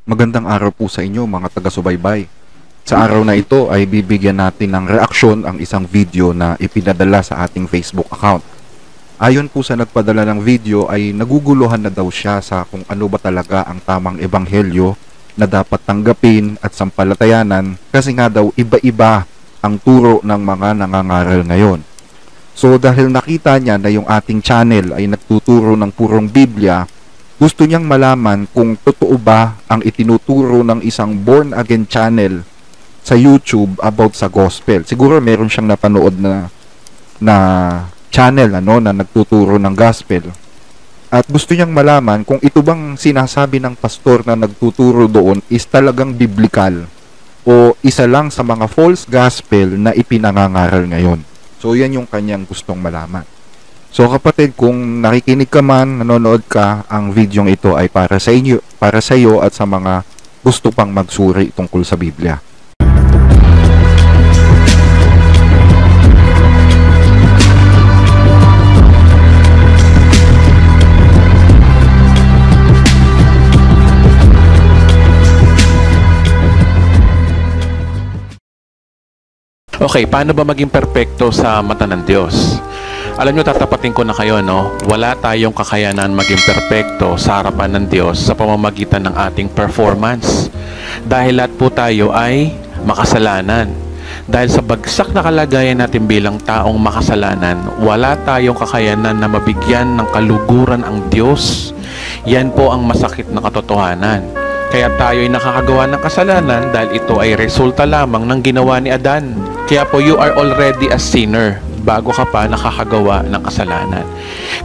Magandang araw po sa inyo mga taga-subaybay. Sa araw na ito ay bibigyan natin ng reaksyon ang isang video na ipinadala sa ating Facebook account. Ayon po sa nagpadala ng video ay naguguluhan na daw siya sa kung ano ba talaga ang tamang ebanghelyo na dapat tanggapin at sampalatayanan kasi nga daw iba-iba ang turo ng mga nangangaral ngayon. So dahil nakita niya na yung ating channel ay nagtuturo ng purong Biblia, gusto niyang malaman kung totoo ba ang itinuturo ng isang born again channel sa YouTube about sa gospel. Siguro meron siyang napanood na channel na nagtuturo ng gospel. At gusto niyang malaman kung ito bang sinasabi ng pastor na nagtuturo doon is talagang biblical o isa lang sa mga false gospel na ipinangangaral ngayon. So yan yung kanyang gustong malaman. So kapatid, kung nakikinig ka man, nanonood ka, ang videong ito ay para sa iyo at sa mga gusto pang magsuri tungkol sa Biblia. Okay, paano ba maging perpekto sa mata ng Diyos? Alam nyo, tatapatin ko na kayo, no? Wala tayong kakayanan maging perpekto sa harapan ng Diyos sa pamamagitan ng ating performance. Dahil lahat po tayo ay makasalanan. Dahil sa bagsak na kalagayan natin bilang taong makasalanan, wala tayong kakayanan na mabigyan ng kaluguran ang Diyos. Yan po ang masakit na katotohanan. Kaya tayo ay nakakagawa ng kasalanan dahil ito ay resulta lamang ng ginawa ni Adan. Kaya po, you are already a sinner bago ka pa nakakagawa ng kasalanan.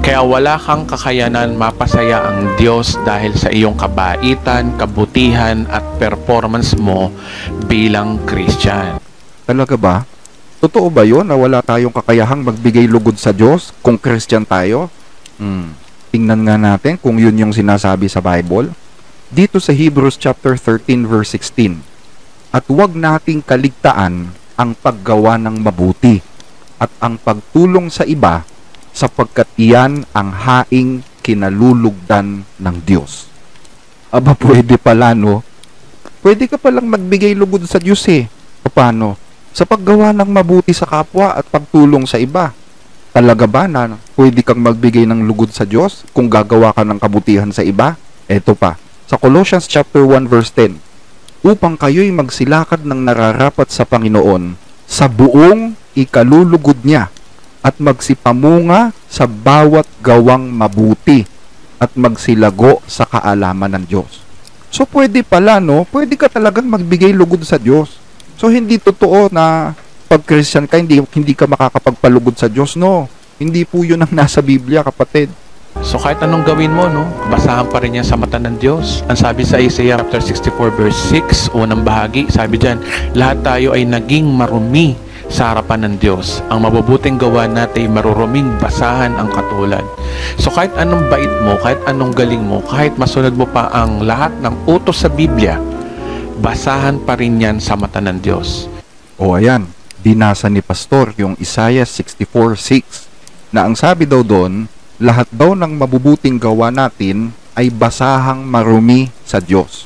Kaya wala kang kakayanan mapasaya ang Diyos dahil sa iyong kabaitan, kabutihan at performance mo bilang Christian. Talaga ba? Totoo ba yun na wala tayong kakayahang magbigay lugod sa Diyos kung Christian tayo? Tingnan nga natin kung yun yung sinasabi sa Bible. Dito sa Hebrews chapter 13 verse 16. At huwag nating kaligtaan ang paggawa ng mabuti at ang pagtulong sa iba sapagkat iyan ang haing kinalulugdan ng Diyos. Aba, pwede pala, no? Pwede ka palang magbigay lugod sa Diyos eh. Paano? Sa paggawa ng mabuti sa kapwa at pagtulong sa iba. Talaga ba na pwede kang magbigay ng lugod sa Diyos kung gagawa ka ng kabutihan sa iba? Eto pa, sa Colossians chapter 1 verse 10, upang kayo'y magsilakad ng nararapat sa Panginoon sa buong ikalulugod niya at magsipamunga sa bawat gawang mabuti at magsilago sa kaalaman ng Diyos. So pwede pala, no? Pwede ka talagang magbigay lugod sa Diyos. So hindi totoo na pag Christian ka, hindi ka makakapagpalugod sa Diyos, no? Hindi po yun ang nasa Biblia, kapatid. So kahit anong gawin mo, no, basahan pa rin yan sa mata ng Diyos. Ang sabi sa Isaiah chapter 64 verse 6, unang bahagi, sabi dyan, lahat tayo ay naging marumi sa harapan ng Diyos. Ang mabubuting gawa natin ay maruruming basahan ang katulad. So kahit anong bait mo, kahit anong galing mo, kahit masunod mo pa ang lahat ng utos sa Biblia, basahan pa rin yan sa mata ng Diyos. O ayan, binasa ni Pastor yung Isaiah 64:6 na ang sabi daw doon, lahat daw ng mabubuting gawa natin ay basahang marumi sa Diyos.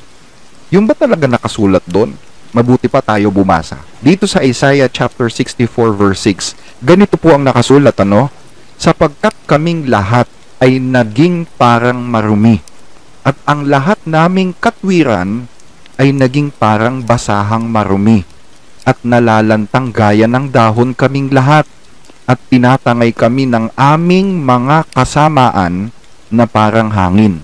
Yung ba talaga nakasulat doon? Mabuti pa tayo bumasa. Dito sa Isaiah chapter 64 verse 6, ganito po ang nakasulat, sapagkat kaming lahat ay naging parang marumi, at ang lahat naming katwiran ay naging parang basahang marumi, at nalalantang gaya ng dahon kaming lahat, at tinatangay kami ng aming mga kasamaan na parang hangin.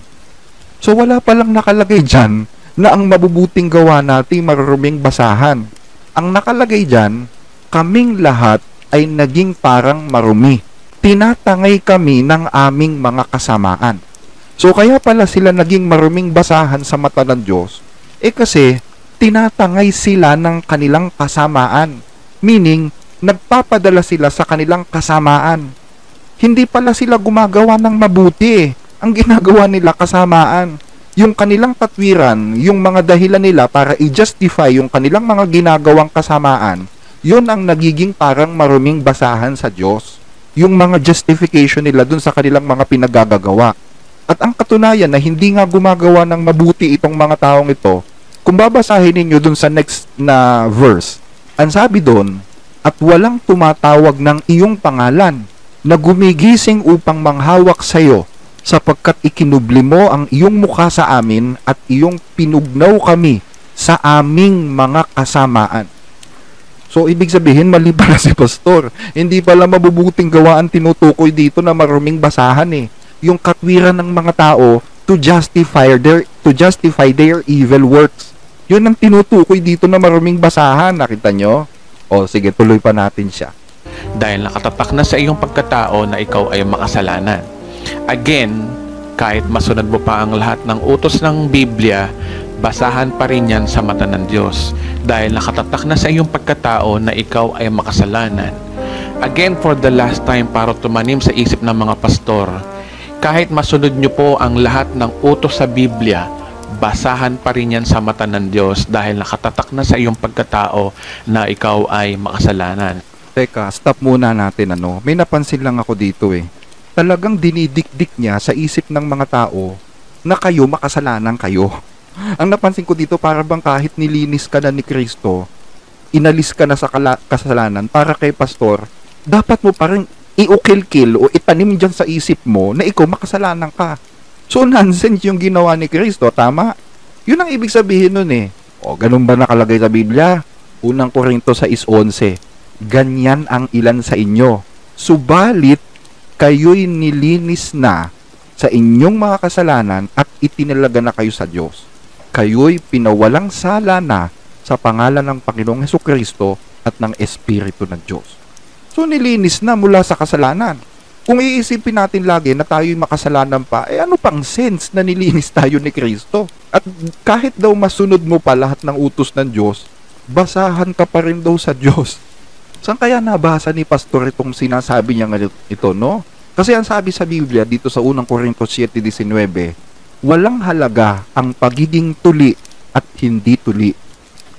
So wala palang nakalagay dyan na ang mabubuting gawa natin maruruming basahan. Ang nakalagay dyan, kaming lahat ay naging parang marumi. Tinatangay kami ng aming mga kasamaan. So kaya pala sila naging maruming basahan sa mata ng Diyos, kasi tinatangay sila ng kanilang kasamaan. Meaning, nagpapadala sila sa kanilang kasamaan. Hindi pala sila gumagawa ng mabuti. Ang ginagawa nila kasamaan. Yung kanilang katwiran, yung mga dahilan nila para i-justify yung kanilang mga ginagawang kasamaan, yun ang nagiging parang maruming basahan sa Diyos. Yung mga justification nila dun sa kanilang mga pinagagagawa. At ang katunayan na hindi nga gumagawa ng mabuti itong mga taong ito, kung babasahin ninyo dun sa next na verse, ang sabi dun, at walang tumatawag ng iyong pangalan na gumigising upang manghawak sa iyo, sapagkat ikinubli mo ang iyong mukha sa amin at iyong pinugnaw kami sa aming mga kasamaan. So, ibig sabihin, mali pala si pastor. Hindi pala mabubuting gawaan tinutukoy dito na maruming basahan eh. Yung katwiran ng mga tao to justify their evil works. Yun ang tinutukoy dito na maruming basahan. Nakita nyo? O, sige, tuloy pa natin siya. Dahil nakatatak na sa iyong pagkatao na ikaw ay makasalanan. Again, kahit masunod mo pa ang lahat ng utos ng Biblia, basahan pa rin yan sa mata ng Diyos. Dahil nakatatak na sa iyong pagkatao na ikaw ay makasalanan. Again, for the last time, para tumanim sa isip ng mga pastor, kahit masunod nyo po ang lahat ng utos sa Biblia, basahan pa rin yan sa mata ng Diyos dahil nakatatak na sa iyong pagkatao na ikaw ay makasalanan. Teka, stop muna natin ano. May napansin lang ako dito eh. Talagang dinidikdik niya sa isip ng mga tao na kayo makasalanan kayo. Ang napansin ko dito, para bang kahit nilinis ka na ni Kristo, inalis ka na sa kasalanan, para kay pastor, dapat mo parang iukil-kil o itanim dyan sa isip mo na ikaw makasalanan ka. So, nonsense yung ginawa ni Kristo, tama? Yun ang ibig sabihin nun eh. O, ganun ba nakalagay sa Biblia? Unang Korinto 6:11. Ganyan ang ilan sa inyo. Subalit, kayo'y nilinis na sa inyong mga kasalanan at itinalaga na kayo sa Diyos. Kayo'y pinawalang sala na sa pangalan ng Panginoong Hesukristo at ng Espiritu ng Diyos. So, nilinis na mula sa kasalanan. Kung iisipin natin lagi na tayo'y makasalanan pa, ano pang sense na nilinis tayo ni Kristo? At kahit daw masunod mo pa lahat ng utos ng Diyos, basahan ka pa rin daw sa Diyos. Saan kaya nabasa ni Pastor itong sinasabi niya ito, no? Kasi ang sabi sa Biblia dito sa unang Korinto 7:19, walang halaga ang pagiging tuli at hindi tuli.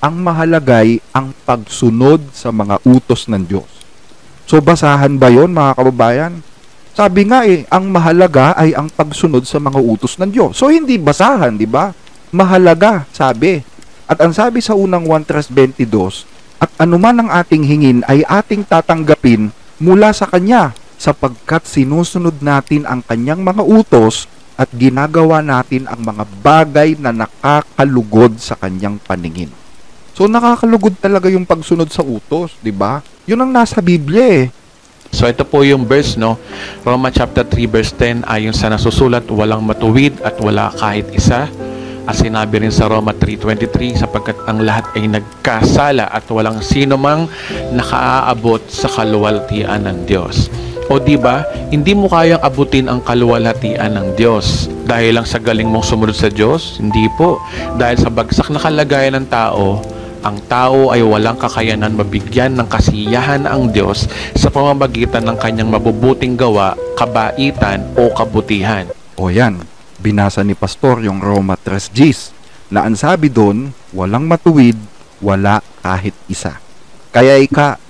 Ang mahalagay ang pagsunod sa mga utos ng Diyos. So basahan ba yon mga kababayan? Sabi nga ang mahalaga ay ang pagsunod sa mga utos ng Diyos. So hindi basahan, di ba? Mahalaga, sabi. At ang sabi sa unang 1:22, at anuman ang ating hingin ay ating tatanggapin mula sa Kanya, sapagkat sinusunod natin ang Kanyang mga utos at ginagawa natin ang mga bagay na nakakalugod sa Kanyang paningin. So nakakalugod talaga yung pagsunod sa utos, di ba? Yun ang nasa Biblia eh. So ito po yung verse, no? Roma chapter 3 verse 10, ayon sa nasusulat, walang matuwid at wala kahit isa. As sinabi rin sa Roma 3:23, sapagkat ang lahat ay nagkasala at walang sino mang nakaaabot sa kaluwalhatian ng Diyos. O di ba, hindi mo kayang abutin ang kaluwalhatian ng Diyos dahil lang sa galing mong sumunod sa Diyos? Hindi po. Dahil sa bagsak na kalagayan ng tao, ang tao ay walang kakayanan mabigyan ng kasiyahan ang Diyos sa pamamagitan ng kanyang mabubuting gawa, kabaitan o kabutihan. O yan, binasa ni Pastor yung Roma 3:10 na ang sabi doon, walang matuwid, wala kahit isa. Kaya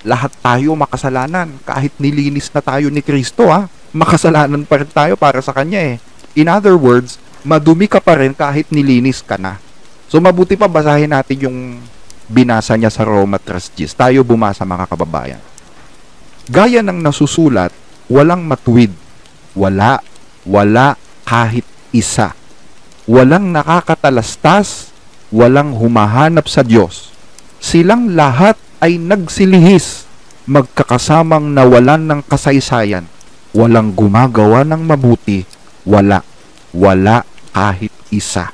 lahat tayo makasalanan. Kahit nilinis na tayo ni Kristo, makasalanan pa rin tayo para sa Kanya eh. In other words, madumi ka pa rin kahit nilinis ka na. So mabuti pa basahin natin yung binasa niya sa Roma 3:10. Tayo bumasa mga kababayan. Gaya ng nasusulat, walang matuwid, wala kahit isa. Walang nakakatalastas, walang humahanap sa Diyos. Silang lahat ay nagsilihis, magkakasamang nawalan ng kasaysayan, walang gumagawa ng mabuti, wala kahit isa.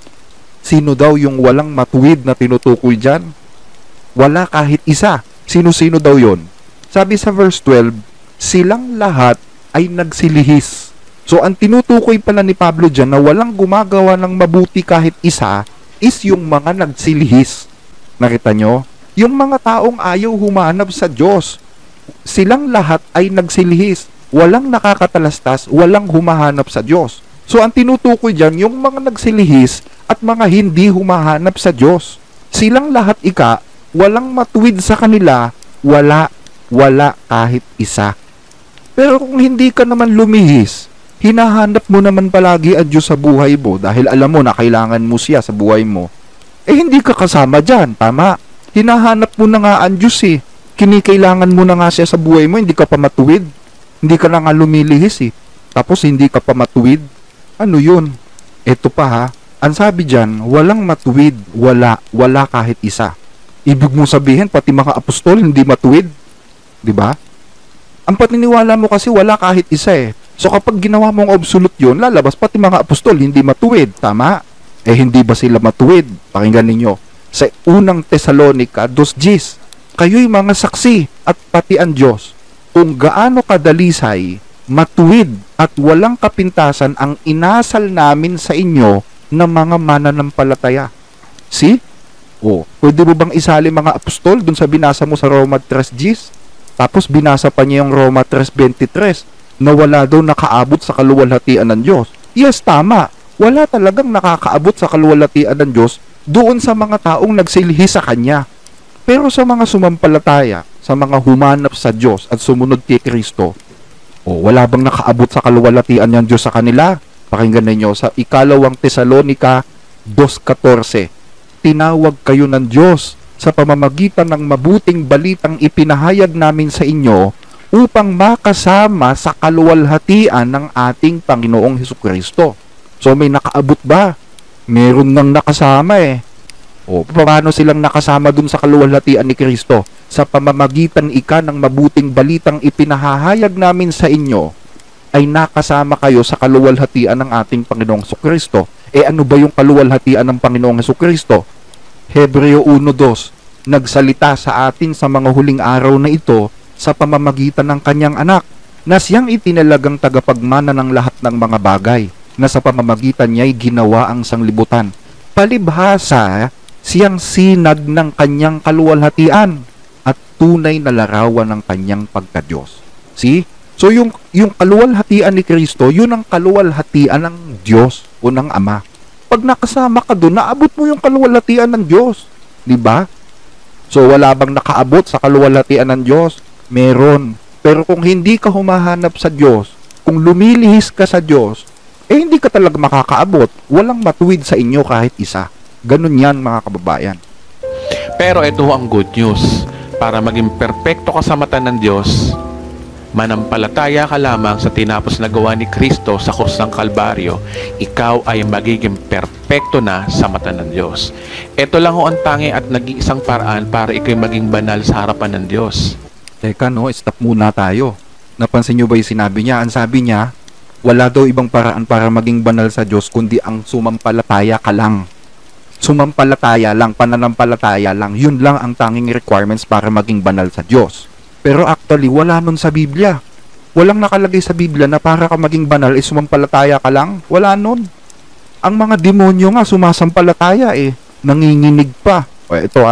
Sino daw yung walang matuwid na tinutukoy dyan? Wala kahit isa. Sino-sino daw yon? Sabi sa verse 12, silang lahat ay nagsilihis. So ang tinutukoy pala ni Pablo dyan na walang gumagawa ng mabuti kahit isa is yung mga nagsilihis. Nakita nyo? Yung mga taong ayaw humanap sa Diyos. Silang lahat ay nagsilihis. Walang nakakatalastas, walang humahanap sa Diyos. So ang tinutukoy dyan, yung mga nagsilihis at mga hindi humahanap sa Diyos. Silang lahat walang matuwid sa kanila, wala kahit isa. Pero kung hindi ka naman lumihis, hinahanap mo naman palagi ang Diyos sa buhay mo dahil alam mo na kailangan mo siya sa buhay mo, hindi ka kasama dyan, tama? Hinahanap mo na nga ang Diyos eh. Kinikailangan mo na nga siya sa buhay mo, hindi ka pa matuwid. Hindi ka na nga lumilihis eh. Tapos hindi ka pa matuwid. Ano yun? Eto pa ha, ang sabi dyan, walang matuwid, wala kahit isa. Ibig mo sabihin, pati mga apostol hindi matuwid. Diba? Ang paniniwala mo kasi wala kahit isa eh. So kapag ginawa mong absolute yun, lalabas pati mga apostol hindi matuwid, tama? Hindi ba sila matuwid? Pakinggan ninyo. Sa unang Tesalonica 2:10, kayo'y mga saksi at pati ang Diyos kung gaano kadalisay, matuwid at walang kapintasan ang inasal namin sa inyo na mga mananampalataya. See? Pwede mo bang isali mga apostol dun sa binasa mo sa Roma 3:10? Tapos binasa pa niya yung Roma 3:23 na wala daw nakaabot sa kaluwalhatian ng Diyos. Yes, tama. Wala talagang nakakaabot sa kaluwalhatian ng Diyos doon sa mga taong nagsilhi sa Kanya. Pero sa mga sumampalataya, sa mga humanap sa Diyos at sumunod kay Kristo, wala bang nakaabot sa kaluwalhatian ng Diyos sa kanila? Pakinggan ninyo sa ikalawang Tesalonica 2:14. Tinawag kayo ng Diyos sa pamamagitan ng mabuting balitang ipinahayag namin sa inyo upang makasama sa kaluwalhatian ng ating Panginoong Hesukristo. So may nakaabot ba? Meron nang nakasama eh. Paano silang nakasama dun sa kaluwalhatian ni Kristo? Sa pamamagitan ng mabuting balitang ipinahahayag namin sa inyo, ay nakasama kayo sa kaluwalhatian ng ating Panginoong Hesukristo. Ano ba yung kaluwalhatian ng Panginoong Hesukristo? Hebreo 1:2, nagsalita sa atin sa mga huling araw na ito sa pamamagitan ng kanyang anak, na siyang itinalagang tagapagmana ng lahat ng mga bagay, na sa pamamagitan niya'y ginawa ang sanglibutan. Palibhasa, siyang sinag ng kanyang kaluwalhatian at tunay na larawan ng kanyang pagka-Diyos. See? So yung kaluwalhatian ni Kristo, yun ang kaluwalhatian ng Diyos o ng Ama. Pag nakasama ka doon, naabot mo yung kaluwalhatian ng Diyos. Diba? So wala bang nakaabot sa kaluwalhatian ng Diyos? Meron. Pero kung hindi ka humahanap sa Diyos, kung lumilihis ka sa Diyos, hindi ka talaga makakaabot. Walang matuwid sa inyo kahit isa. Ganun yan mga kababayan. Pero ito ang good news. Para maging perpekto ka sa mata ng Diyos, manampalataya ka lamang sa tinapos na gawa ni Kristo sa krus ng Kalbaryo, ikaw ay magiging perpekto na sa mata ng Diyos. Ito lang ho ang tangi at nag-iisang paraan para ikaw maging banal sa harapan ng Diyos. Teka stop muna tayo. Napansin nyo ba yung sinabi niya? Ang sabi niya, wala daw ibang paraan para maging banal sa Diyos kundi ang sumampalataya ka lang. Sumampalataya lang, pananampalataya lang. Yun lang ang tanging requirements para maging banal sa Diyos. Pero actually, wala nun sa Biblia. Walang nakalagay sa Biblia na para ka maging banal, sumampalataya ka lang. Wala nun. Ang mga demonyo nga, sumasampalataya nanginginig pa. Ito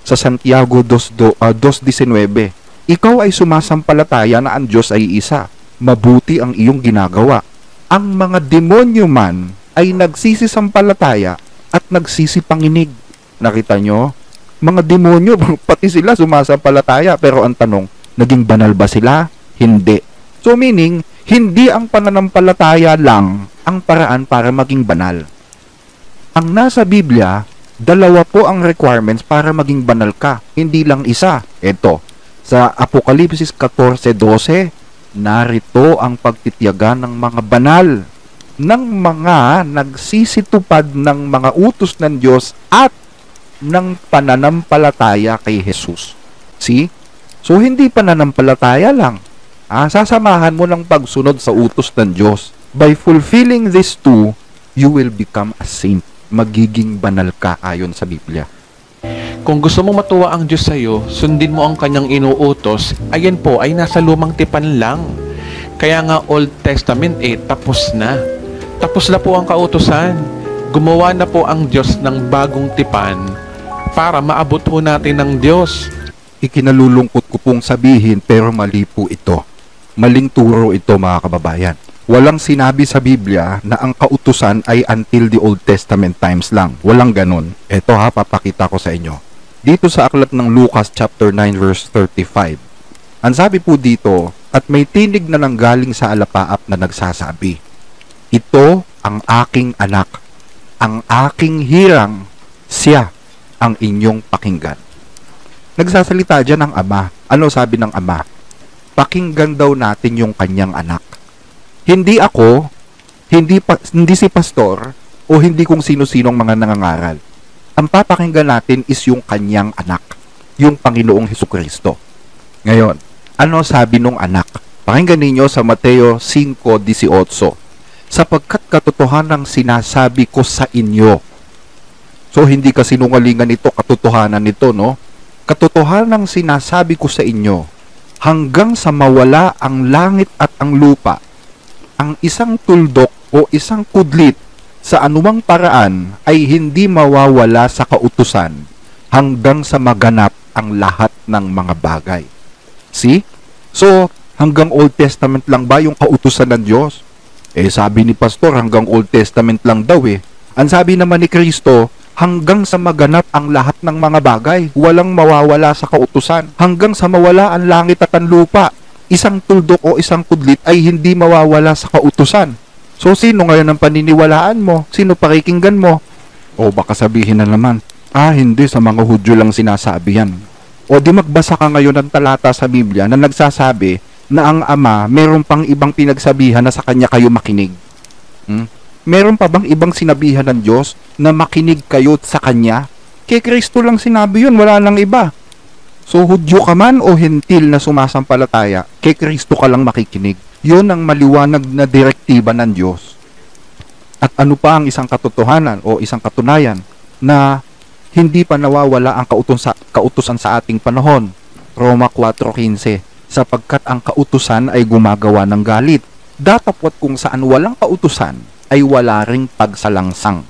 sa Santiago 2:19. Ikaw ay sumasampalataya na ang Diyos ay isa. Mabuti ang iyong ginagawa. Ang mga demonyo man ay nagsisisampalataya at nagsisipanginig. Nakita nyo? Mga demonyo, pati sila sumasampalataya. Pero ang tanong, naging banal ba sila? Hindi. So meaning, hindi ang pananampalataya lang ang paraan para maging banal. Ang nasa Biblia, dalawa po ang requirements para maging banal ka. Hindi lang isa. Ito, sa Apokalipsis 14:12, narito ang pagtitiyagan ng mga banal, ng mga nagsisitupad ng mga utos ng Diyos at ng pananampalataya kay Jesus. See? So, hindi pananampalataya lang. Sasamahan mo ng pagsunod sa utos ng Diyos. By fulfilling these two, you will become a saint. Magiging banal ka ayon sa Biblia. Kung gusto mong matuwa ang Diyos sa iyo, sundin mo ang kanyang inuutos, ayan po ay nasa lumang tipan lang. Kaya nga Old Testament tapos na. Tapos na po ang kautusan. Gumawa na po ang Diyos ng bagong tipan para maabot po natin ng Diyos. Ikinalulungkot ko pong sabihin pero mali po ito. Maling turo ito mga kababayan. Walang sinabi sa Biblia na ang kautusan ay until the Old Testament times lang. Walang ganun. Ito papakita ko sa inyo. Dito sa aklat ng Lucas chapter 9 verse 35. Ang sabi po dito, at may tinig na nanggaling sa alapaap na nagsasabi, ito ang aking anak, ang aking hirang, siya ang inyong pakinggan. Nagsasalita dyan ang ama. Ano sabi ng ama? Pakinggan daw natin yung kanyang anak. Hindi ako, hindi si pastor, o hindi kung sino-sinong mga nangangaral. Ang papakinggan natin is yung kanyang anak, yung Panginoong Hesukristo. Ngayon, ano sabi nung anak? Pakinggan ninyo sa Mateo 5:18. Sapagkat katotohanan ang sinasabi ko sa inyo. So, hindi kasinungalingan ito, katotohanan nito, no? Katotohanan ang sinasabi ko sa inyo, hanggang sa mawala ang langit at ang lupa, ang isang tuldok o isang kudlit sa anumang paraan ay hindi mawawala sa kautusan hanggang sa maganap ang lahat ng mga bagay. See? So, hanggang Old Testament lang ba yung kautusan ng Diyos? Sabi ni pastor, hanggang Old Testament lang daw eh. Ang sabi naman ni Kristo, hanggang sa maganap ang lahat ng mga bagay, walang mawawala sa kautusan. Hanggang sa mawala ang langit at ang lupa, isang tuldok o isang kudlit ay hindi mawawala sa kautusan. So, sino ngayon ang paniniwalaan mo? Sino pakikinggan mo? O baka sabihin na naman, hindi, sa mga Hudyo lang sinasabi yan. O di magbasa ka ngayon ng talata sa Biblia na nagsasabi na ang Ama meron pang ibang pinagsabihan na sa Kanya kayo makinig. Meron pa bang ibang sinabihan ng Diyos na makinig kayo sa Kanya? Kay Kristo lang sinabi yun, wala nang iba. So, Hudyo ka man o hentil na sumasampalataya, kay Kristo ka lang makikinig. Yun ang maliwanag na direktiba ng Diyos. At ano pa ang isang katotohanan o isang katunayan na hindi pa nawawala ang kautusan sa ating panahon? Roma 4:15. Sapagkat ang kautusan ay gumagawa ng galit. Datapwat kung saan walang kautusan ay wala ring pagsalangsang.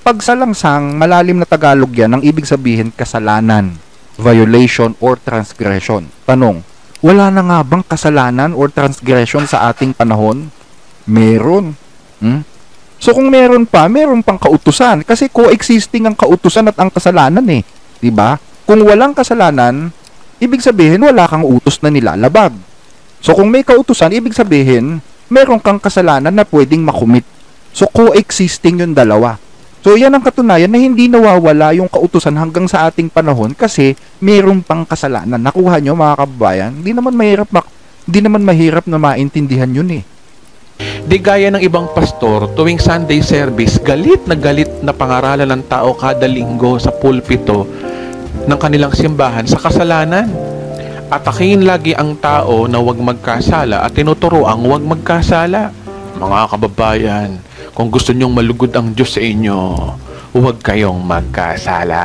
Pagsalangsang, malalim na Tagalog yan, ang ibig sabihin kasalanan, violation or transgression. Tanong, wala na nga bang kasalanan or transgression sa ating panahon? Meron. So kung meron pa, meron pang kautusan. Kasi coexisting ang kautusan at ang kasalanan eh. Diba? Kung walang kasalanan, ibig sabihin, wala kang utos na nilalabag. So, kung may kautusan, ibig sabihin, meron kang kasalanan na pwedeng makumit. So, coexisting yung dalawa. So, yan ang katunayan na hindi nawawala yung kautusan hanggang sa ating panahon kasi meron pang kasalanan. Nakuha nyo, mga kababayan? Hindi naman mahirap na maintindihan yun eh. Di gaya ng ibang pastor, tuwing Sunday service, galit na pangaralan ng tao kada linggo sa pulpito ng kanilang simbahan sa kasalanan. Atakihin lagi ang tao na huwag magkasala at tinuturo ang huwag magkasala. Mga kababayan, kung gusto nyong malugod ang Diyos sa inyo, huwag kayong magkasala.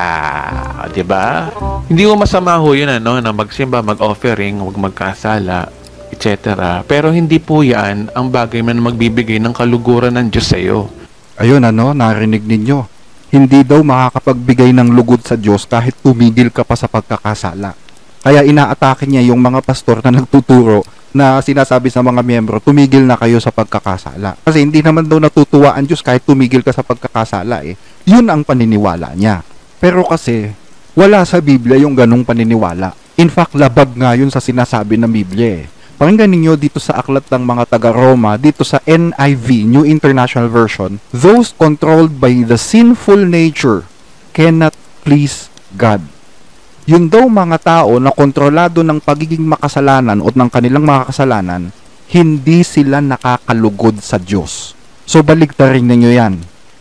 Diba? Hindi mo masama ho yun, na magsimba, mag-offering, huwag magkasala, etc. Pero hindi po yan ang bagay na magbibigay ng kaluguran ng Diyos sa iyo. Ayun, narinig ninyo. Hindi daw makakapagbigay ng lugod sa Diyos kahit tumigil ka pa sa pagkakasala. Kaya inaatake niya yung mga pastor na nagtuturo na sinasabi sa mga miyembro, tumigil na kayo sa pagkakasala. Kasi hindi naman daw natutuwa ang Diyos kahit tumigil ka sa pagkakasala eh. Yun ang paniniwala niya. Pero kasi, wala sa Biblia yung ganong paniniwala. In fact, labag nga yun sa sinasabi ng Biblia eh. Pakinggan ninyo dito sa aklat ng mga taga-Roma, dito sa NIV, New International Version, those controlled by the sinful nature cannot please God. Yun daw mga tao na kontrolado ng pagiging makasalanan o ng kanilang mga kasalanan, hindi sila nakakalugod sa Diyos. So baligtarin ninyo yan.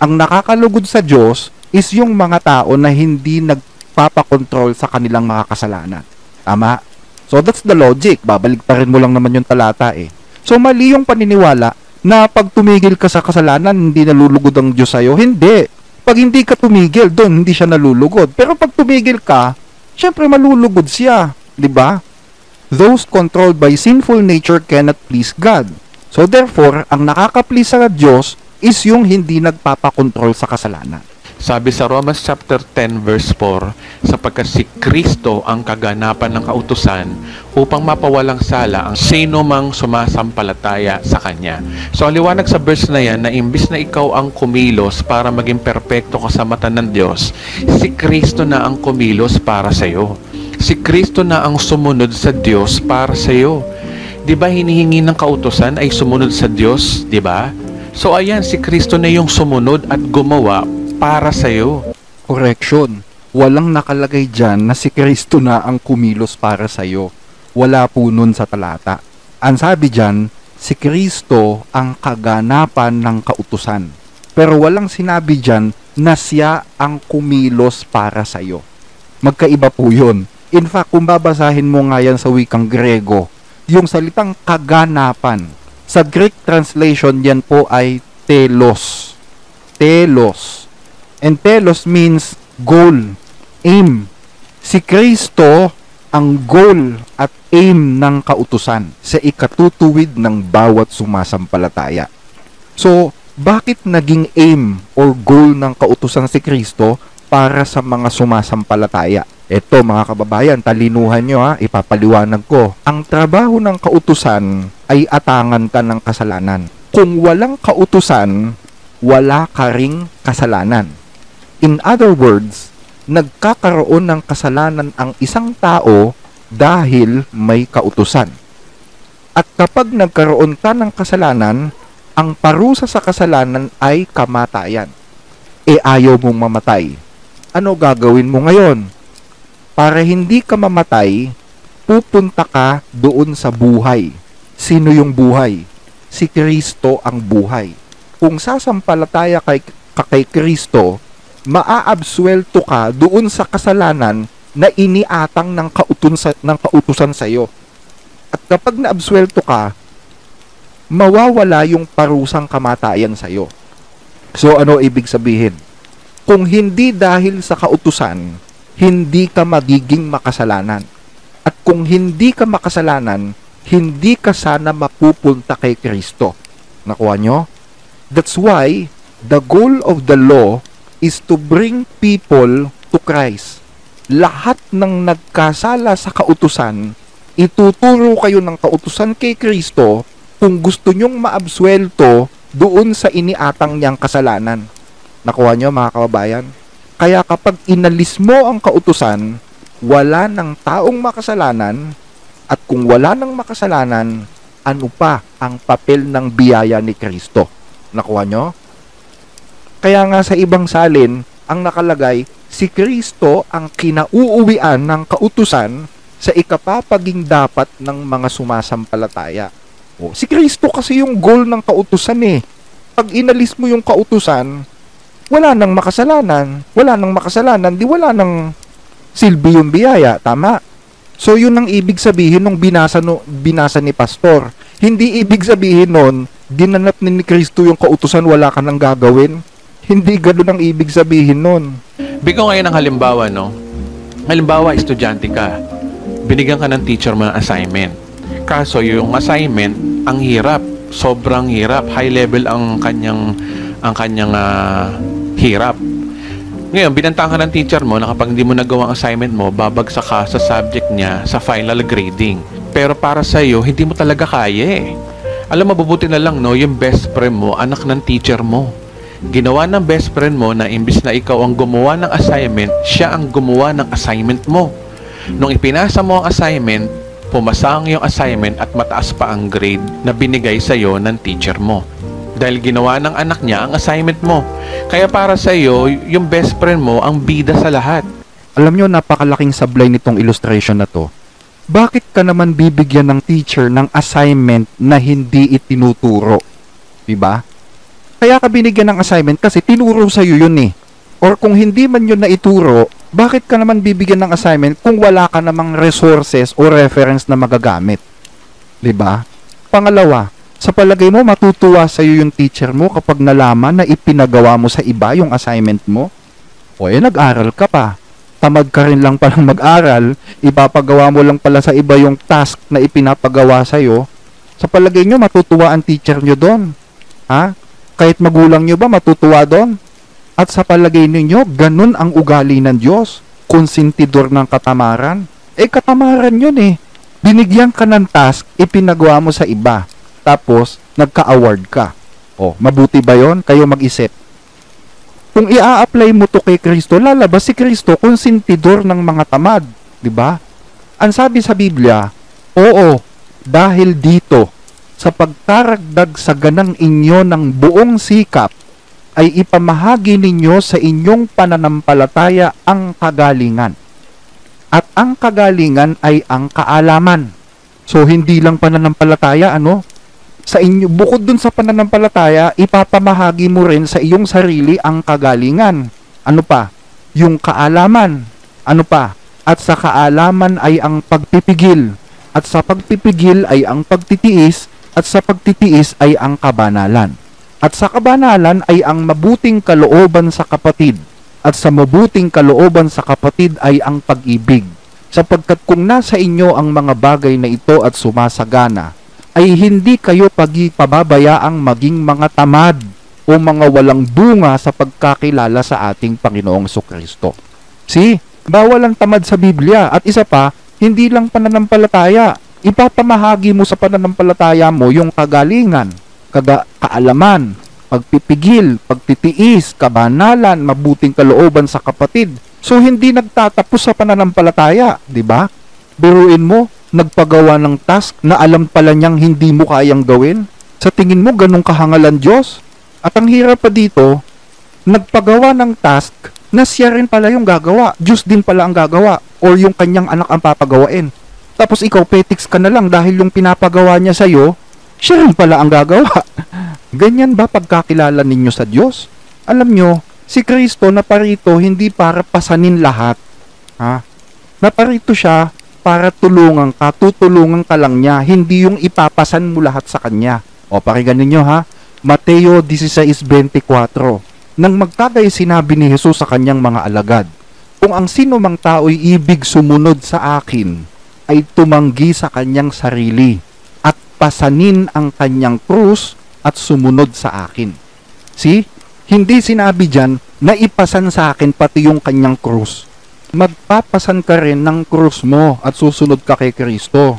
Ang nakakalugod sa Diyos is yung mga tao na hindi nagpapakontrol sa kanilang mga kasalanan. Tama? So that's the logic. Babaligtarin mo lang naman yung talata eh. So mali yung paniniwala na pag tumigil ka sa kasalanan, hindi nalulugod ang Diyos sa'yo. Hindi. Pag hindi ka tumigil, doon hindi siya nalulugod. Pero pag tumigil ka, syempre malulugod siya. Diba? Those controlled by sinful nature cannot please God. So therefore, ang nakaka-please sa Diyos is yung hindi nagpapakontrol sa kasalanan. Sabi sa Romans chapter 10 verse 4, sapagkat si Kristo ang kaganapan ng kautusan upang mapawalang sala ang sino mang sumasampalataya sa Kanya. So ang liwanag sa verse na yan, na imbis na ikaw ang kumilos para maging perpekto ka sa mata ng Diyos, si Kristo na ang kumilos para sa iyo. Si Kristo na ang sumunod sa Diyos para sa iyo. Di ba hinihingi ng kautusan ay sumunod sa Diyos? Di ba? So ayan, si Kristo na yung sumunod at gumawa para sa'yo. Correction. Walang nakalagay dyan na si Kristo na ang kumilos para sa'yo. Wala po nun sa talata. Ang sabi dyan, si Kristo ang kaganapan ng kautusan. Pero walang sinabi dyan na siya ang kumilos para sa'yo. Magkaiba po yun. In fact, kung babasahin mo nga yan sa wikang Grego, yung salitang kaganapan, sa Greek translation yan po ay telos. Telos. And telos means goal, aim. Si Kristo ang goal at aim ng kautusan sa ikatutuwid ng bawat sumasampalataya. So, bakit naging aim or goal ng kautusan si Kristo para sa mga sumasampalataya? Ito mga kababayan, talinuhan nyo ha, ipapaliwanag ko. Ang trabaho ng kautusan ay atangan ka ng kasalanan. Kung walang kautusan, wala ka ring kasalanan. In other words, nagkakaroon ng kasalanan ang isang tao dahil may kautusan. At kapag nagkaroon ka ng kasalanan, ang parusa sa kasalanan ay kamatayan. E ayaw mong mamatay. Ano gagawin mo ngayon? Para hindi ka mamatay, pupunta ka doon sa buhay. Sino yung buhay? Si Kristo ang buhay. Kung sasampalataya kay Kristo, maaabsuelto ka doon sa kasalanan na iniatang ng kautusan sa iyo. At kapag naabsuelto ka, mawawala yung parusang kamatayan sa iyo. So ano ibig sabihin? Kung hindi dahil sa kautusan, hindi ka magiging makasalanan. At kung hindi ka makasalanan, hindi ka sana mapupunta kay Kristo. Nakuha nyo? That's why the goal of the law is to bring people to Christ. Lahat ng nagkasala sa kautusan, ituturo kayo ng kautusan kay Kristo kung gusto nyong maabsuelto doon sa iniatang niyang kasalanan. Nakuha nyo mga kababayan? Kaya kapag inalis mo ang kautusan, wala ng taong makasalanan, at kung wala ng makasalanan, ano pa ang papel ng biyaya ni Kristo? Nakuha nyo? Kaya nga sa ibang salin, ang nakalagay, si Kristo ang kinauuwian ng kautusan sa ikapapaging dapat ng mga sumasampalataya. O, si Kristo kasi yung goal ng kautusan eh. Pag inalis mo yung kautusan, wala nang makasalanan. Wala nang makasalanan, di wala nang silbi yung biyaya. Tama? So, yun ang ibig sabihin nung binasa ni Pastor. Hindi ibig sabihin nun, ginanap ni Kristo yung kautusan, wala ka nang gagawin. Hindi ganun ang ibig sabihin nun. Bigyan ngayon ng halimbawa, no? Halimbawa, estudyante ka. Binigyan ka ng teacher mo ng assignment. Kaso, yung assignment, ang hirap. Sobrang hirap. High level ang kanyang hirap. Ngayon, binantaan ka ng teacher mo na kapag hindi mo nagawa ang assignment mo, babagsak ka sa subject niya sa final grading. Pero para sa iyo, hindi mo talaga kaya eh. Alam, mabubuti na lang, no, yung best friend mo, anak ng teacher mo. Ginawa ng best friend mo na imbis na ikaw ang gumawa ng assignment, siya ang gumawa ng assignment mo. Nung ipinasa mo ang assignment, pumasa ang iyong assignment at mataas pa ang grade na binigay sa iyo ng teacher mo. Dahil ginawa ng anak niya ang assignment mo. Kaya para sa iyo, yung best friend mo ang bida sa lahat. Alam nyo, napakalaking sablay nitong illustration na to. Bakit ka naman bibigyan ng teacher ng assignment na hindi itinuturo? Diba? Kaya ka binigyan ng assignment kasi tinuro sa'yo yun eh. Or kung hindi man yun na ituro, bakit ka naman bibigyan ng assignment kung wala ka namang resources o reference na magagamit? Diba? Pangalawa, sa palagay mo, matutuwa sa'yo yung teacher mo kapag nalaman na ipinagawa mo sa iba yung assignment mo? O nag-aral ka pa. Tamad ka rin lang palang mag-aral, ipapagawa mo lang pala sa iba yung task na ipinapagawa sa'yo. Sa palagay nyo, matutuwa ang teacher nyo doon. Ha? Kahit magulang nyo ba, matutuwa doon? At sa palagay ninyo, ganun ang ugali ng Diyos. Konsentidor ng katamaran. Katamaran yun eh. Binigyan ka ng task, ipinagawa mo sa iba. Tapos, nagka-award ka. O, mabuti ba yon? Kayo mag-isip. Kung ia-apply mo to kay Kristo, lalabas si Kristo konsentidor ng mga tamad. Diba? Ang sabi sa Biblia, oo, dahil dito, sa pagkaragdag sa ganang inyo ng buong sikap, ay ipamahagi ninyo sa inyong pananampalataya ang kagalingan. At ang kagalingan ay ang kaalaman. So, hindi lang pananampalataya, Sa inyo, bukod dun sa pananampalataya, ipapamahagi mo rin sa iyong sarili ang kagalingan. Ano pa? Yung kaalaman. Ano pa? At sa kaalaman ay ang pagpipigil. At sa pagpipigil ay ang pagtitiis. At sa pagtitiis ay ang kabanalan. At sa kabanalan ay ang mabuting kalooban sa kapatid. At sa mabuting kalooban sa kapatid ay ang pag-ibig. Sapagkat kung nasa inyo ang mga bagay na ito at sumasagana, ay hindi kayo pababayaang maging mga tamad o mga walang bunga sa pagkakilala sa ating Panginoong Jesucristo. See? Bawal ang tamad sa Biblia. At isa pa, hindi lang pananampalataya. Ipapamahagi mo sa pananampalataya mo yung kagalingan, kaalaman, pagpipigil, pagtitiis, kabanalan, mabuting kalooban sa kapatid. So, hindi nagtatapos sa pananampalataya, di ba? Biruin mo, nagpagawa ng task na alam pala niyang hindi mo kayang gawin. Sa tingin mo, ganun kahangalan Diyos? At ang hirap pa dito, nagpagawa ng task na siya rin pala yung gagawa. Diyos din pala ang gagawa. Or yung kanyang anak ang papagawain. Tapos ikaw, petiks ka na lang dahil yung pinapagawa niya sa'yo, siya rin pala ang gagawa. Ganyan ba pagkakilala ninyo sa Diyos? Alam nyo, si Kristo naparito hindi para pasanin lahat. Naparito siya para tulungan ka, tutulungan ka lang niya, hindi yung ipapasan mo lahat sa kanya. O, pakinggan ninyo Mateo 16:24. Nang magtatay sinabi ni Jesus sa kanyang mga alagad, kung ang sino mang tao'y ibig sumunod sa akin, ay tumanggi sa kanyang sarili, at pasanin ang kanyang krus, at sumunod sa akin. See? Hindi sinabi dyan na ipasan sa akin pati yung kanyang krus. Magpapasan ka rin ng krus mo at susunod ka kay Kristo.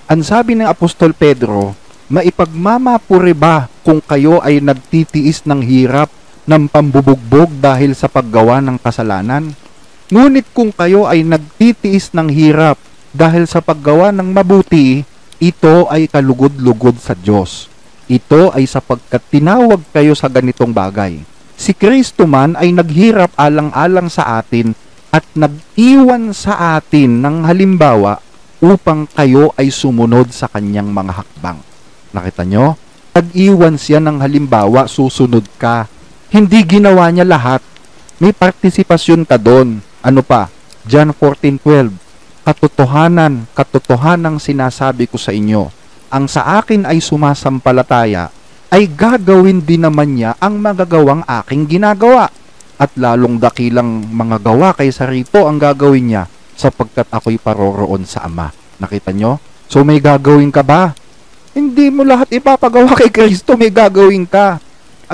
Ang sabi ng Apostol Pedro, maipagmamapuri ba kung kayo ay nagtitiis ng hirap ng pambubugbog dahil sa paggawa ng kasalanan? Ngunit kung kayo ay nagtitiis ng hirap dahil sa paggawa ng mabuti, ito ay kalugod-lugod sa Diyos. Ito ay sapagkat tinawag kayo sa ganitong bagay. Si Kristo man ay naghirap alang-alang sa atin at nag-iwan sa atin ng halimbawa upang kayo ay sumunod sa kanyang mga hakbang. Nakita nyo? Nag-iwan siya ng halimbawa, susunod ka. Hindi ginawa niya lahat. May partisipasyon ka doon. Ano pa? John 14:12. Katotohanan sinasabi ko sa inyo, ang sa akin ay sumasampalataya, ay gagawin din naman niya ang magagawang aking ginagawa. At lalong dakilang mga gawa kaysa rito ang gagawin niya, sapagkat ako'y paroroon sa Ama. Nakita nyo? So may gagawin ka ba? Hindi mo lahat ipapagawa kay Kristo, may gagawin ka.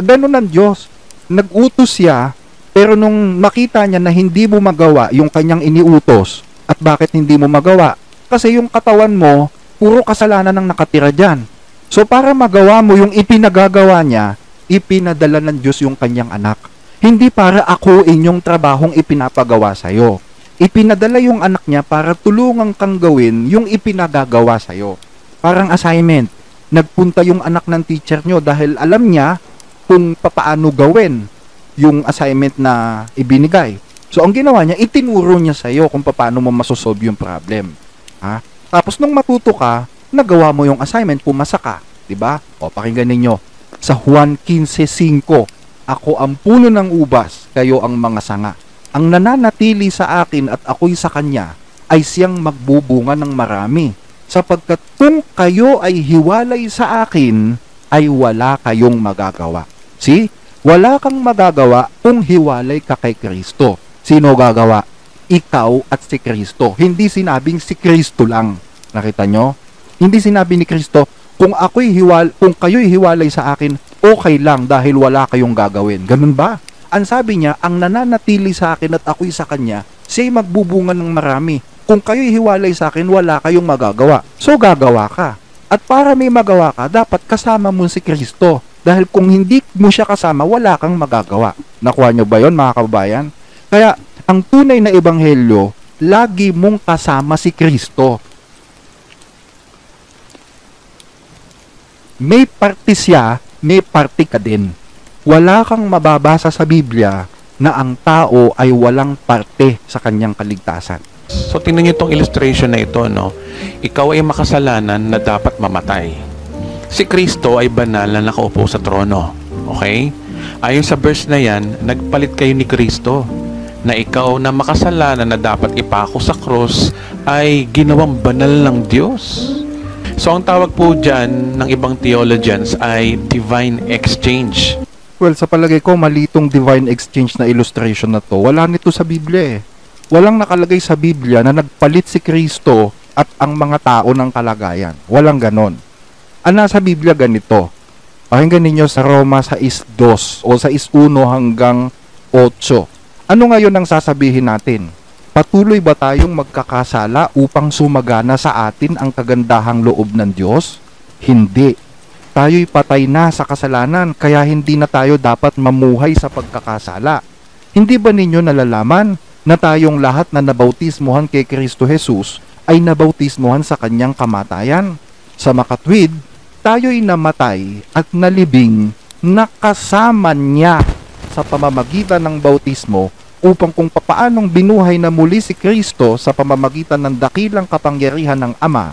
Ganun ang Diyos. Nag-utos siya, pero nung makita niya na hindi mo magawa yung kanyang iniutos, at bakit hindi mo magawa? Kasi yung katawan mo, puro kasalanan ang nakatira dyan. So para magawa mo yung ipinagagawa niya, ipinadala ng Diyos yung kanyang anak. Hindi para ako inyong trabahong ipinapagawa sa'yo. Ipinadala yung anak niya para tulungan kang gawin yung ipinagagawa sa'yo. Parang assignment. Nagpunta yung anak ng teacher nyo dahil alam niya kung papaano gawin yung assignment na ibinigay. So ang ginawa niya, itinuro niya sa'yo kung paano mo masosolve yung problem. Tapos nung matuto ka, nagawa mo yung assignment, pumasa ka. Diba? O, pakinggan ninyo. Sa Juan 15:5, ako ang puno ng ubas, kayo ang mga sanga. Ang nananatili sa akin at ako'y sa kanya, ay siyang magbubunga ng marami. Sapagkat kung kayo ay hiwalay sa akin, ay wala kayong magagawa. See? Wala kang magagawa kung hiwalay ka kay Kristo. Sino gagawa? Ikaw at si Kristo. Hindi sinabing si Kristo lang. Nakita nyo? Hindi sinabi ni Kristo, kung kayo'y hiwalay sa akin, okay lang dahil wala kayong gagawin. Ganun ba? Ang sabi niya, ang nananatili sa akin at ako'y sa kanya, siya'y magbubunga ng marami. Kung kayo'y hiwalay sa akin, wala kayong magagawa. So gagawa ka. At para may magawa ka, dapat kasama mo si Kristo. Dahil kung hindi mo siya kasama, wala kang magagawa. Nakuha nyo ba yun, mga kababayan? Kaya, ang tunay na ebanghelyo, lagi mong kasama si Kristo. May parte siya, may parte ka din. Wala kang mababasa sa Biblia na ang tao ay walang parte sa kanyang kaligtasan. So tingnan niyo itong illustration na ito, no? Ikaw ay makasalanan na dapat mamatay. Si Kristo ay banal na nakaupo sa trono. Okay? Ayon sa verse na yan, nagpalit kayo ni Kristo na ikaw na makasalanan na dapat ipako sa cross ay ginawang banal ng Diyos. So ang tawag po dyan ng ibang theologians ay divine exchange. Well, sa palagay ko, malitong divine exchange na illustration na to. Wala nito sa Biblia eh. Walang nakalagay sa Biblia na nagpalit si Kristo at ang mga tao ng kalagayan. Walang ganon. Ang nasa Biblia ganito. Pakinggan ninyo sa Roma 6:2 o 6:1 hanggang 8. Ano ngayon ang sasabihin natin? Patuloy ba tayong magkakasala upang sumagana sa atin ang kagandahang loob ng Diyos? Hindi. Tayo'y patay na sa kasalanan kaya hindi na tayo dapat mamuhay sa pagkakasala. Hindi ba ninyo nalalaman na tayong lahat na nabautismuhan kay Kristo Jesus ay nabautismuhan sa kanyang kamatayan? Sa makatwid, tayo'y namatay at nalibing na kasama niya sa pamamagitan ng bautismo upang kung papaanong binuhay na muli si Kristo sa pamamagitan ng dakilang kapangyarihan ng Ama,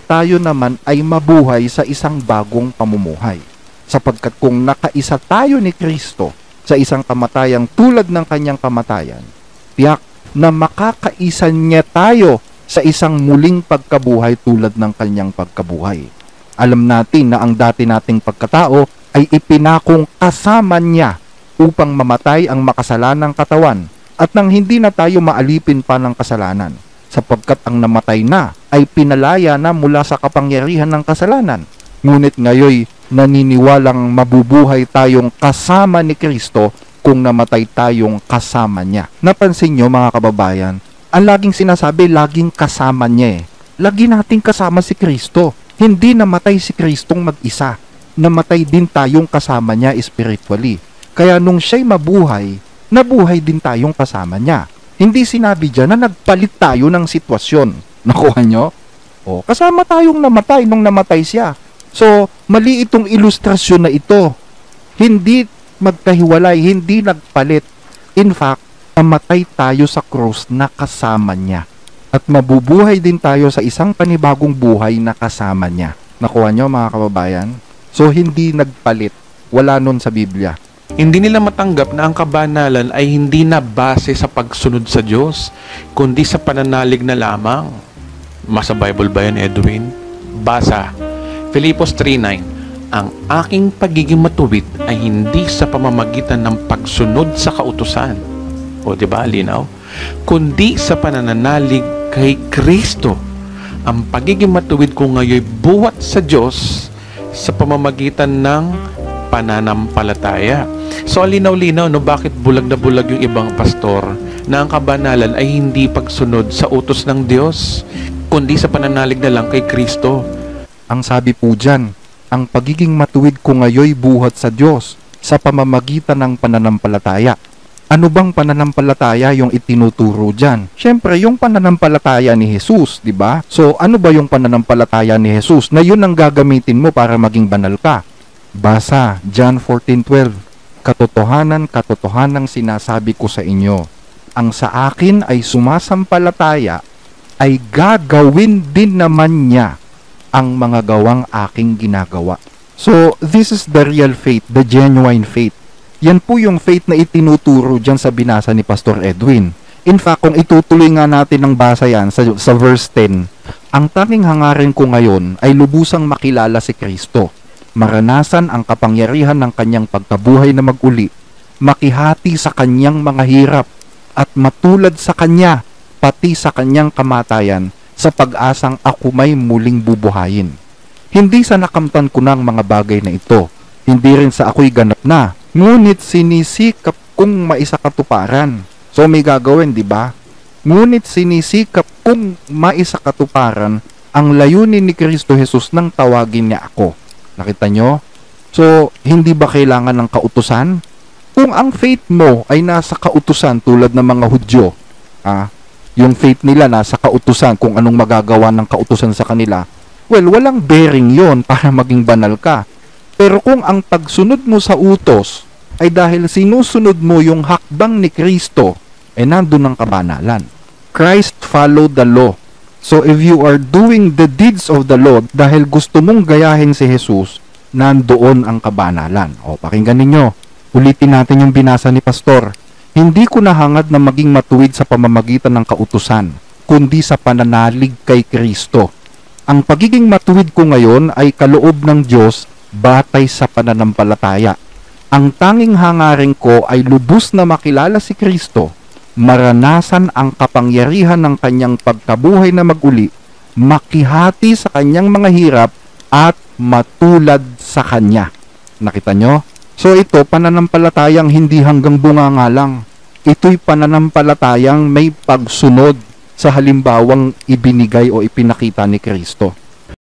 tayo naman ay mabuhay sa isang bagong pamumuhay. Sapagkat kung nakaisa tayo ni Kristo sa isang kamatayang tulad ng kanyang kamatayan, tiyak na makakaisa niya tayo sa isang muling pagkabuhay tulad ng kanyang pagkabuhay. Alam natin na ang dati nating pagkatao ay ipinakong kasama niya upang mamatay ang makasalanang katawan at nang hindi na tayo maalipin pa ng kasalanan, sapagkat ang namatay na ay pinalaya na mula sa kapangyarihan ng kasalanan. Ngunit ngayoy naniniwalang mabubuhay tayong kasama ni Kristo kung namatay tayong kasama niya. Napansin nyo mga kababayan, ang laging sinasabi, laging kasama niya eh. Lagi nating kasama si Kristo. Hindi namatay si Kristong mag-isa. Namatay din tayong kasama niya spiritually. Kaya nung siya'y mabuhay, nabuhay din tayong kasama niya. Hindi sinabi dyan na nagpalit tayo ng sitwasyon. Nakuha nyo? O, kasama tayong namatay nung namatay siya. So, mali itong ilustrasyon na ito. Hindi magkahiwalay, hindi nagpalit. In fact, namatay tayo sa krus na kasama niya. At mabubuhay din tayo sa isang panibagong buhay na kasama niya. Nakuha nyo mga kababayan? So, hindi nagpalit. Wala nun sa Biblia. Hindi nila matanggap na ang kabanalan ay hindi na base sa pagsunod sa Diyos, kundi sa pananalig na lamang. Masa Bible ba yan, Edwin? Basa. Filipos 3:9. Ang aking pagiging matuwid ay hindi sa pamamagitan ng pagsunod sa kautusan. O diba, linaw? Kundi sa panananalig kay Kristo. Ang pagiging matuwid ko ngayon buwat sa Diyos sa pamamagitan ng pananampalataya. So, linaw-linaw, no, bakit bulag na bulag yung ibang pastor na ang kabanalan ay hindi pagsunod sa utos ng Diyos, kundi sa pananalig na lang kay Kristo. Ang sabi po dyan, ang pagiging matuwid ko ngayoy buhat sa Diyos sa pamamagitan ng pananampalataya. Ano bang pananampalataya yung itinuturo dyan? Siyempre, yung pananampalataya ni Jesus, di ba? So, ano ba yung pananampalataya ni Jesus na yun ang gagamitin mo para maging banal ka? Basa, John 14:12. Katotohanan sinasabi ko sa inyo, ang sa akin ay sumasampalataya ay gagawin din naman niya ang mga gawang aking ginagawa. So, this is the real faith, the genuine faith. Yan po yung faith na itinuturo dyan sa binasa ni Pastor Edwin. In fact, kung itutuloy nga natin ang basa yan sa verse 10, ang tanging hangarin ko ngayon ay lubusang makilala si Kristo, maranasan ang kapangyarihan ng kanyang pagkabuhay na mag-uli, makihati sa kanyang mga hirap, at matulad sa kanya, pati sa kanyang kamatayan, sa pag-asang ako may muling bubuhayin. Hindi sa nakamtan ko ng mga bagay na ito, hindi rin sa ako'y ganap na, ngunit sinisikap kong maisakatuparan. So may gagawin, di ba? Ngunit sinisikap kong maisakatuparan ang layunin ni Kristo Jesus nang tawagin niya ako. Nakita nyo? So, hindi ba kailangan ng kautusan? Kung ang faith mo ay nasa kautusan tulad ng mga Hudyo, yung faith nila nasa kautusan kung anong magagawa ng kautusan sa kanila, Well, walang bearing yon para maging banal ka. Pero kung ang pagsunod mo sa utos ay dahil sinusunod mo yung hakbang ni Kristo, nandun ang kabanalan. Christ followed the law. So if you are doing the deeds of the law dahil gusto mong gayahin si Jesus, nandoon ang kabanalan. O, pakinggan ninyo. Ulitin natin yung binasa ni Pastor. Hindi ko nahangad na maging matuwid sa pamamagitan ng kautusan, kundi sa pananalig kay Kristo. Ang pagiging matuwid ko ngayon ay kaloob ng Diyos batay sa pananampalataya. Ang tanging hangarin ko ay lubos na makilala si Kristo, maranasan ang kapangyarihan ng kanyang pagkabuhay na maguli, makihati sa kanyang mga hirap at matulad sa kanya. Nakita nyo? So ito, pananampalatayang hindi hanggang bunganga lang. Ito'y pananampalatayang may pagsunod sa halimbawang ibinigay o ipinakita ni Kristo.